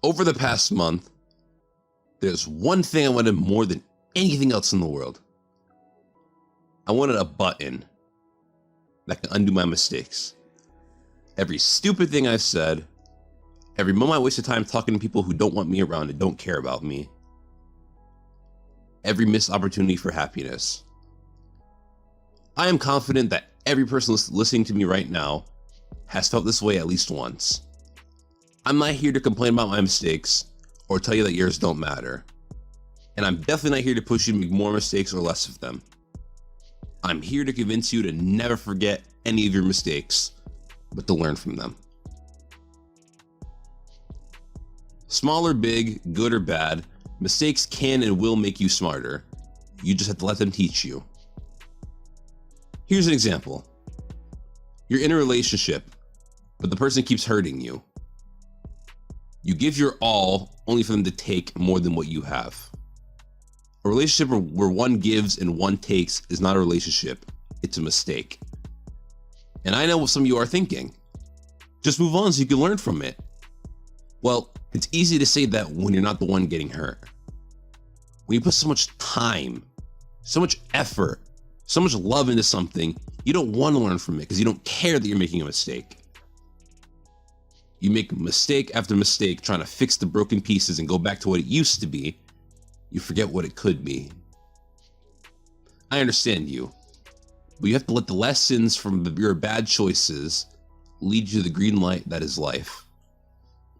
Over the past month, there's one thing I wanted more than anything else in the world. I wanted a button that can undo my mistakes. Every stupid thing I've said, every moment I wasted time talking to people who don't want me around and don't care about me, every missed opportunity for happiness. I am confident that every person listening to me right now has felt this way at least once. I'm not here to complain about my mistakes or tell you that yours don't matter. And I'm definitely not here to push you to make more mistakes or less of them. I'm here to convince you to never forget any of your mistakes, but to learn from them. Small or big, good or bad, mistakes can and will make you smarter. You just have to let them teach you. Here's an example. You're in a relationship, but the person keeps hurting you. You give your all only for them to take more than what you have. A relationship where one gives and one takes is not a relationship, it's a mistake. And I know what some of you are thinking. Just move on so you can learn from it. Well, it's easy to say that when you're not the one getting hurt. When you put so much time, so much effort, so much love into something, you don't want to learn from it because you don't care that you're making a mistake. You make mistake after mistake trying to fix the broken pieces and go back to what it used to be. You forget what it could be. I understand you, but you have to let the lessons from your bad choices lead you to the green light that is life,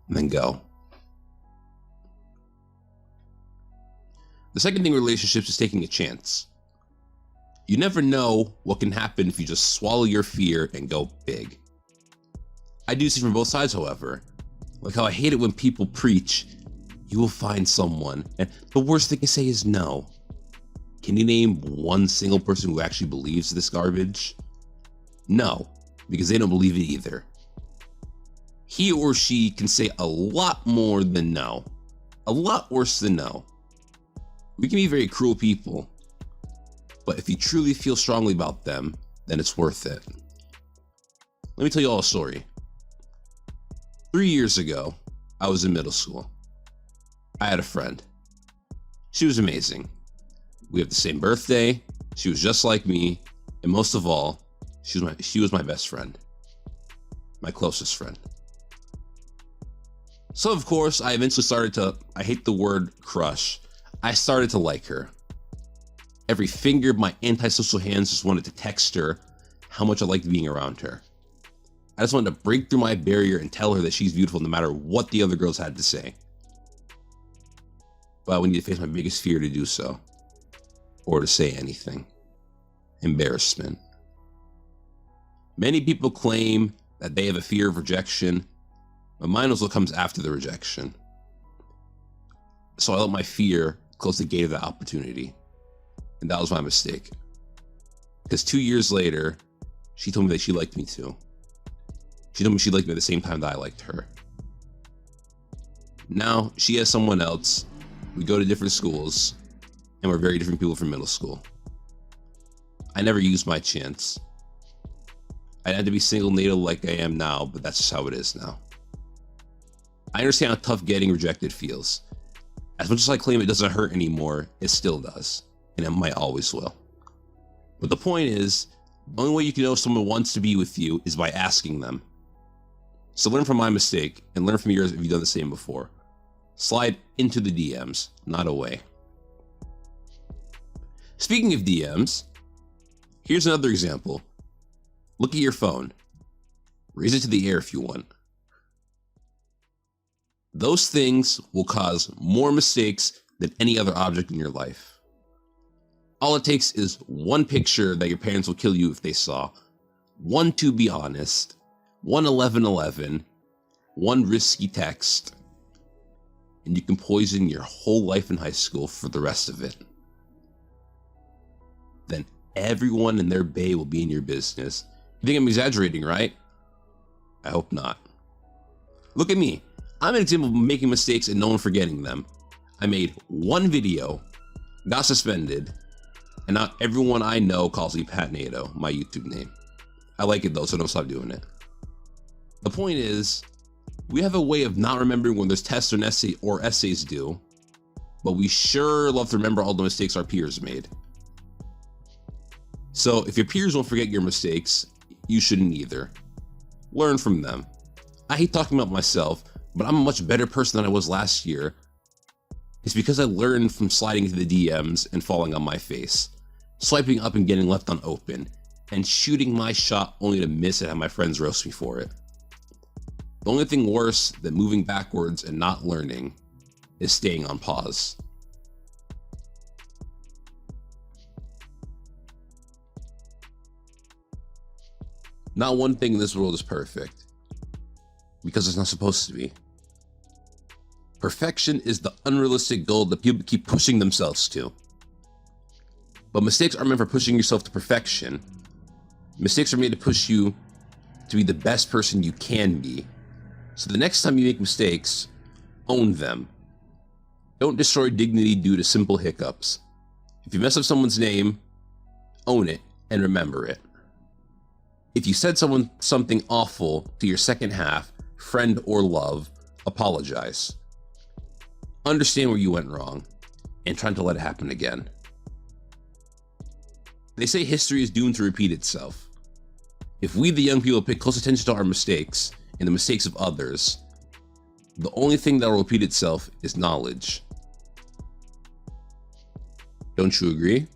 and then go. The second thing in relationships is taking a chance. You never know what can happen if you just swallow your fear and go big. I do see from both sides, however. Like how I hate it when people preach, you will find someone, and the worst they can say is no. Can you name one single person who actually believes this garbage? No, because they don't believe it either. He or she can say a lot more than no. A lot worse than no. We can be very cruel people, but if you truly feel strongly about them, then it's worth it. Let me tell you all a story. 3 years ago, I was in middle school. I had a friend. She was amazing. We have the same birthday. She was just like me. And most of all, she was my best friend. My closest friend. So of course, I eventually started to, I hate the word crush. I started to like her. Every finger of my antisocial hands just wanted to text her how much I liked being around her. I just wanted to break through my barrier and tell her that she's beautiful no matter what the other girls had to say. But I would need to face my biggest fear to do so, or to say anything. Embarrassment. Many people claim that they have a fear of rejection, but mine is what comes after the rejection. So I let my fear close the gate of that opportunity. And that was my mistake. Because 2 years later, she told me that she liked me too. She told me she liked me at the same time that I liked her. Now she has someone else. We go to different schools, and we're very different people from middle school. I never used my chance. I had to be single native like I am now, but that's just how it is now. I understand how tough getting rejected feels. As much as I claim it doesn't hurt anymore, it still does, and it might always will. But the point is, the only way you can know if someone wants to be with you is by asking them. So learn from my mistake, and learn from yours if you've done the same before. Slide into the DMs, not away. Speaking of DMs, here's another example. Look at your phone. Raise it to the air if you want. Those things will cause more mistakes than any other object in your life. All it takes is one picture that your parents will kill you if they saw, one to be honest, one 1111, one risky text, and you can poison your whole life in high school for the rest of it. Then everyone and their bae will be in your business. You think I'm exaggerating, right? I hope not. Look at me. I'm an example of making mistakes and no one forgetting them. I made one video, got suspended, and now everyone I know calls me Patnado, my YouTube name. I like it though, so don't stop doing it. The point is, We have a way of not remembering when there's tests or essays due, but we sure love to remember all the mistakes our peers made. So if your peers won't forget your mistakes, you shouldn't either. Learn from them. I hate talking about myself, but I'm a much better person than I was last year. It's because I learned from sliding into the DMs and falling on my face, swiping up and getting left unopened, and shooting my shot only to miss and have my friends roast me for it. The only thing worse than moving backwards and not learning is staying on pause. Not one thing in this world is perfect, because it's not supposed to be. Perfection is the unrealistic goal that people keep pushing themselves to. But mistakes aren't meant for pushing yourself to perfection. Mistakes are made to push you to be the best person you can be. So the next time you make mistakes, own them. Don't destroy dignity due to simple hiccups. If you mess up someone's name, own it and remember it. If you said something awful to your second half, friend or love, apologize. Understand where you went wrong and try not to let it happen again. They say history is doomed to repeat itself. If we, the young people, pay close attention to our mistakes and the mistakes of others, the only thing that will repeat itself is knowledge. Don't you agree?